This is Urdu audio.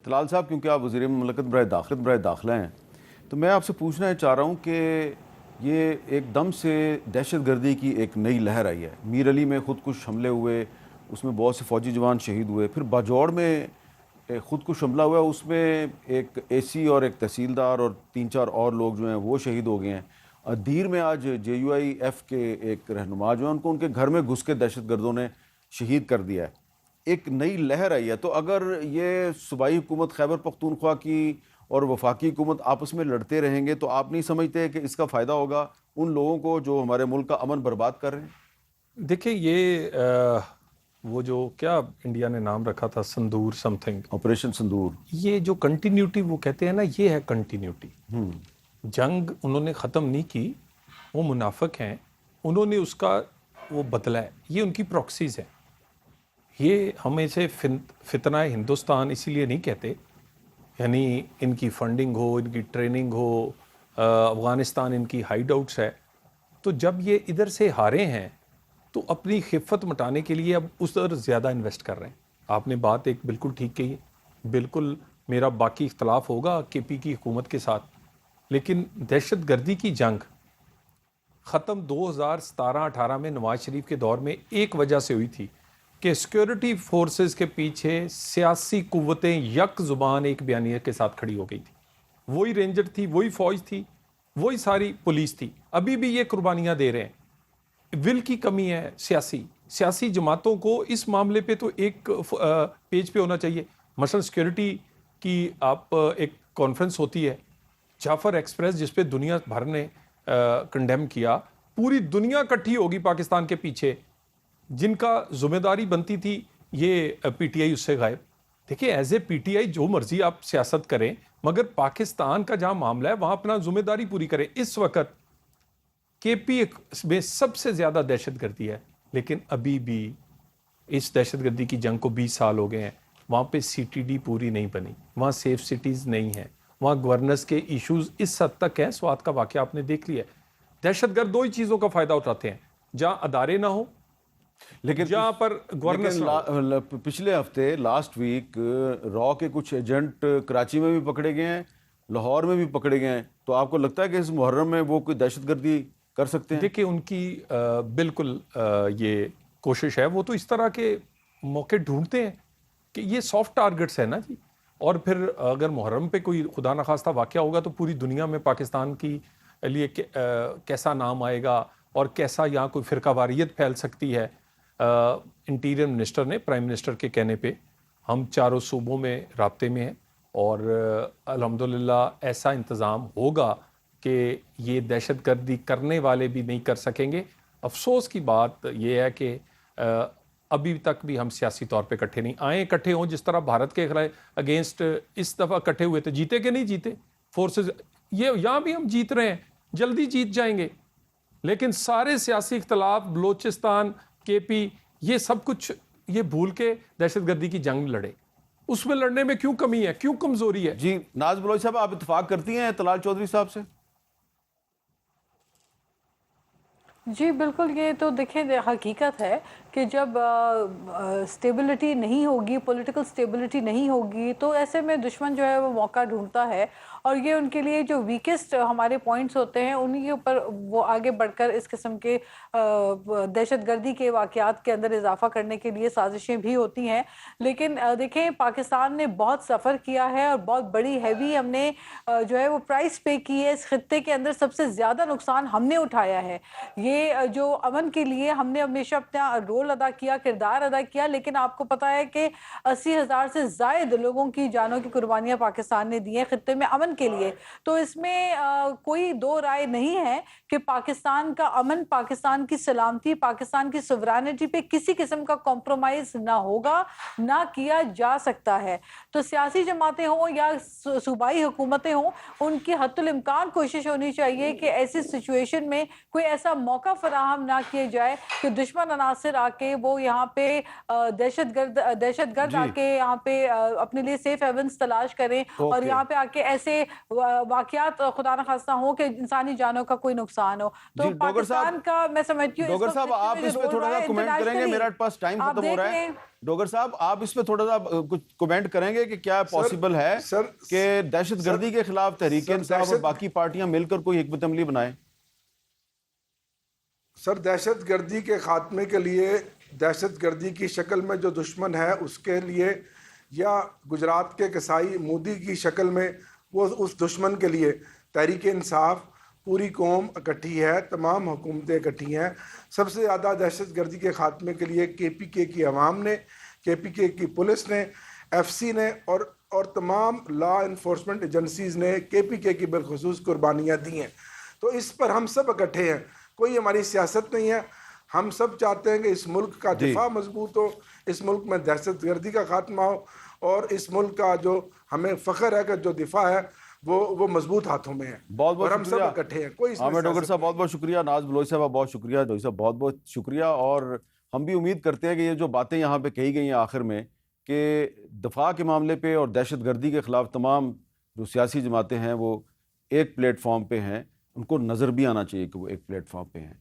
طلال صاحب، کیونکہ آپ وزیر مملکت برائے داخلہ ہیں، تو میں آپ سے پوچھنا چاہ رہا ہوں کہ یہ ایک دم سے دہشت گردی کی ایک نئی لہر آئی ہے. میر علی میں خودکش حملے ہوئے، اس میں بہت سے فوجی جوان شہید ہوئے. پھر باجوڑ میں خودکش حملہ ہوا، اس میں ایک اے سی اور ایک تحصیلدار اور 3-4 اور لوگ جو ہیں وہ شہید ہو گئے ہیں. دیر میں آج JUIF کے ایک رہنما جو ہیں ان کو ان کے گھر میں گھس کے دہشت گردوں نے شہید کر دیا ہے. ایک نئی لہر آئی ہے. تو اگر یہ صوبائی حکومت خیبر پختونخوا کی اور وفاقی حکومت آپس میں لڑتے رہیں گے تو آپ نہیں سمجھتے کہ اس کا فائدہ ہوگا ان لوگوں کو جو ہمارے ملک کا امن برباد کر رہے ہیں؟ دیکھیں یہ وہ جو کیا انڈیا نے نام رکھا تھا sindoor some thing, operation sindoor, یہ جو کنٹینیوٹی وہ کہتے ہیں نا، یہ ہے کنٹینیوٹی. جنگ انہوں نے ختم نہیں کی، وہ منافق ہیں، انہوں نے اس کا وہ بدلا ہے. یہ ان کی پروکسیز ہیں. یہ ہم اسے فتنہ ہندوستان اسی لیے نہیں کہتے، یعنی ان کی فنڈنگ ہو، ان کی ٹریننگ ہو، افغانستان ان کی ہائیڈ آؤٹس ہے. تو جب یہ ادھر سے ہارے ہیں تو اپنی خفت مٹانے کے لیے اب اس طرح زیادہ انویسٹ کر رہے ہیں. آپ نے بات ایک بالکل ٹھیک کہی ہے. بالکل میرا باقی اختلاف ہوگا KP کی حکومت کے ساتھ، لیکن دہشت گردی کی جنگ ختم 2017-18 میں نواز شریف کے دور میں ایک وجہ سے ہوئی تھی کہ سیکیورٹی فورسز کے پیچھے سیاسی قوتیں یک زبان ایک بیانیے کے ساتھ کھڑی ہو گئی تھی. وہی رینجر تھی، وہی فوج تھی، وہی ساری پولیس تھی. ابھی بھی یہ قربانیاں دے رہے ہیں. ول کی کمی ہے. سیاسی جماعتوں کو اس معاملے پہ تو ایک پیج پہ ہونا چاہیے. مثلا سیکیورٹی کی آپ ایک کانفرنس ہوتی ہے، جعفر ایکسپریس، جس پہ دنیا بھر نے کنڈیم کیا. پوری دنیا کٹھی ہوگی پاکستان کے پیچھے، جن کا ذمہ داری بنتی تھی یہ PTI اس سے غائب. دیکھیں ایز اے PTI جو مرضی آپ سیاست کریں، مگر پاکستان کا جہاں معاملہ ہے وہاں اپنا ذمہ داری پوری کریں. اس وقت KP میں سب سے زیادہ دہشت گردی ہے، لیکن ابھی بھی اس دہشت گردی کی جنگ کو 20 سال ہو گئے ہیں. وہاں پہ CTD پوری نہیں بنی، وہاں سیف سٹیز نہیں ہیں، وہاں گورننس کے ایشوز اس حد تک ہیں. سوات کا واقعہ آپ نے دیکھ لیا. دہشت گرد دو ہی چیزوں کا فائدہ اٹھاتے ہیں، جہاں ادارے نہ ہوں، لیکن جہاں پر گورننس نہ ہو. پچھلے ہفتے لاسٹ ویک را کے کچھ ایجنٹ کراچی میں بھی پکڑے گئے ہیں، لاہور میں بھی پکڑے گئے ہیں. تو آپ کو لگتا ہے کہ اس محرم میں وہ کوئی دہشت گردی کر سکتے ہیں؟ دیکھیں ان کی بالکل یہ کوشش ہے. وہ تو اس طرح کے موقع ڈھونڈتے ہیں کہ یہ سافٹ ٹارگٹس ہیں نا جی. اور پھر اگر محرم پہ کوئی خدا نخواستہ واقعہ ہوگا تو پوری دنیا میں پاکستان کی لیے کیسا نام آئے گا اور کیسا یہاں کوئی فرقہ واریت پھیل سکتی ہے. انٹیریئر منسٹر نے پرائم منسٹر کے کہنے پہ ہم چاروں صوبوں میں رابطے میں ہیں، اور الحمدللہ ایسا انتظام ہوگا کہ یہ دہشت گردی کرنے والے بھی نہیں کر سکیں گے. افسوس کی بات یہ ہے کہ ابھی تک بھی ہم سیاسی طور پہ اکٹھے نہیں آئے. اکٹھے ہوں جس طرح بھارت کے اگینسٹ اس دفعہ اکٹھے ہوئے تھے، جیتے کہ نہیں جیتے فورسز. یہ یہاں بھی ہم جیت رہے ہیں، جلدی جیت جائیں گے. لیکن سارے سیاسی اختلاف، بلوچستان، KP، یہ سب کچھ یہ بھول کے دہشت گردی کی جنگ لڑے. اس میں لڑنے میں کیوں کمی ہے، کیوں کمزوری ہے؟ جی ناز بلوچ صاحب، آپ اتفاق کرتی ہیں طلال چودھری صاحب سے؟ جی بالکل. یہ تو دیکھیں حقیقت ہے کہ جب سٹیبلٹی نہیں ہوگی، پولیٹیکل سٹیبلٹی نہیں ہوگی، تو ایسے میں دشمن جو ہے وہ موقع ڈھونڈتا ہے، اور یہ ان کے لیے جو ویکسٹ ہمارے پوائنٹس ہوتے ہیں انہی کے اوپر وہ آگے بڑھ کر اس قسم کے دہشت گردی کے واقعات کے اندر اضافہ کرنے کے لیے سازشیں بھی ہوتی ہیں. لیکن دیکھیں پاکستان نے بہت سفر کیا ہے اور بہت بڑی ہیوی ہم نے جو ہے وہ پرائس پے کی ہے. اس خطے کے اندر سب سے زیادہ نقصان ہم نے اٹھایا ہے. یہ جو امن کے لیے ہم نے ہمیشہ اپنا رول ادا کیا، کردار ادا کیا، لیکن آپ کو پتا ہے کہ 80,000 سے زائد لوگوں کی جانوں کی قربانیاں پاکستان نے دی ہیں خطے میں امن کے لیے. تو اس میں کوئی دو رائے نہیں ہے کہ پاکستان کا امن، پاکستان کی سلامتی، پاکستان کی سوورینٹی پہ کسی قسم کا کمپرومائز نہ ہوگا، نہ کیا جا سکتا ہے. تو سیاسی جماعتیں ہوں یا صوبائی حکومتیں ہوں، ان کی حتی الامکان کوشش ہونی چاہیے کہ ایسی سچویشن میں کوئی ایسا موقع فراہم نہ کیے جائے کہ دشمن عناصر آ کے وہ یہاں پہ دہشت گرد آ کے یہاں پہ اپنے لیے سیف ہیونس تلاش کریں اور یہاں پہ آ کے ایسے واقعات خدا نخواستہ ہوں کہ انسانی جانوں کا کوئی نقصان ہو. تو پاکستان کا میں سمجھتی ہوں ڈوگر صاحب آپ اس پہ تھوڑا سا کمنٹ کریں گے, میرا پاس ٹائم ختم ہو رہا ہے. ڈوگر صاحب آپ اس پہ تھوڑا سا کچھ کمنٹ کریں گے کہ کیا پاسبل ہے کہ دہشت گردی کے خلاف تحریک انصاف اور باقی پارٹیاں مل کر کوئی حکمت عملی بنائیں؟ سر دہشت گردی کے خاتمے کے لیے دہشت گردی کی شکل میں جو دشمن ہے اس کے لیے, یا گجرات کے کسائی مودی کی شکل میں وہ اس دشمن کے لیے تحریک انصاف پوری قوم اکٹھی ہے, تمام حکومتیں اکٹھی ہیں. سب سے زیادہ دہشت گردی کے خاتمے کے لیے کے پی کے کی عوام نے, کے پی کے کی پولیس نے, ایف سی نے اور تمام لا انفورسمنٹ ایجنسیز نے کے پی کے کی بالخصوص قربانیاں دی ہیں. تو اس پر ہم سب اکٹھے ہیں, کوئی ہماری سیاست نہیں ہے. ہم سب چاہتے ہیں کہ اس ملک کا دفاع مضبوط ہو, اس ملک میں دہشت گردی کا خاتمہ ہو, اور اس ملک کا جو ہمیں فخر ہے کہ جو دفاع ہے وہ مضبوط ہاتھوں میں ہے. بہت بہت ہم سب اکٹھے ہیں. کوئی عامر ڈوگر صاحب بہت بہت شکریہ, ناز بلوچ صاحب بہت شکریہ, ڈوگر صاحب بہت بہت شکریہ. اور ہم بھی امید کرتے ہیں کہ یہ جو باتیں یہاں پہ کہی گئی ہیں آخر میں کہ دفاع کے معاملے پہ اور دہشت گردی کے خلاف تمام جو سیاسی جماعتیں ہیں وہ ایک پلیٹ فارم پہ ہیں, ان کو نظر بھی آنا چاہیے کہ وہ ایک پلیٹ فارم پہ ہیں.